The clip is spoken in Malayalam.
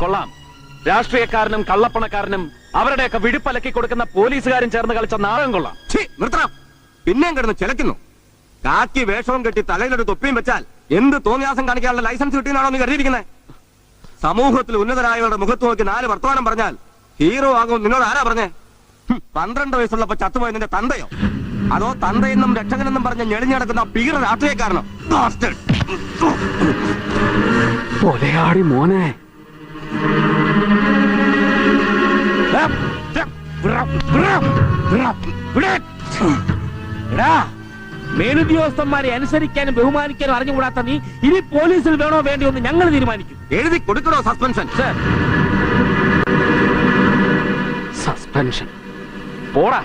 കൊള്ളാം. രാഷ്ട്രീയക്കാരനും കള്ളപ്പണക്കാരനും അവരുടെയൊക്കെ വിടുപ്പലക്കി കൊടുക്കുന്ന പോലീസുകാരും ചേർന്ന് കളിച്ച നാടകം കൊള്ളാം. നിർത്തണം. പിന്നെയും കിടന്ന് ചിലക്കുന്നു. കാക്കി വേഷവും കെട്ടി തലയിലൊരു തൊപ്പിയും വെച്ചാൽ എന്ത് തോന്നിയാസം കാണിക്കാനുള്ള ലൈസൻസ് കിട്ടിയെന്നാണോ നീ കരുതിയിരിക്കുന്നത്? സമൂഹത്തിൽ ഉന്നതരായവരുടെ മുഖത്ത് നോക്കി 4 വർത്തമാനം പറഞ്ഞാൽ ഹീറോ ആകും നിന്നോട് ആരാ പറഞ്ഞേ? 12 വയസ്സുള്ളപ്പോ ചത്തുപോയ നിന്റെ തന്തയോ, അതോ തന്തയെന്നും രക്ഷകനെന്നും പറഞ്ഞ് ഞെളിഞ്ഞടക്കുന്ന പീറ രാഷ്ട്രീയക്കാരനോ? കൊലയാടി മോനെ. മേലുദ്യോഗസ്ഥന്മാരെ അനുസരിക്കാനും ബഹുമാനിക്കാനും അറിഞ്ഞുകൂടാത്ത നീ ഇനി പോലീസിൽ വേണോ വേണ്ടിയോ എന്ന് ഞങ്ങൾ തീരുമാനിക്കും. എഴുതി കൊടുക്കണോ സസ്പെൻഷൻ? സസ്പെൻഷൻ പോടാ.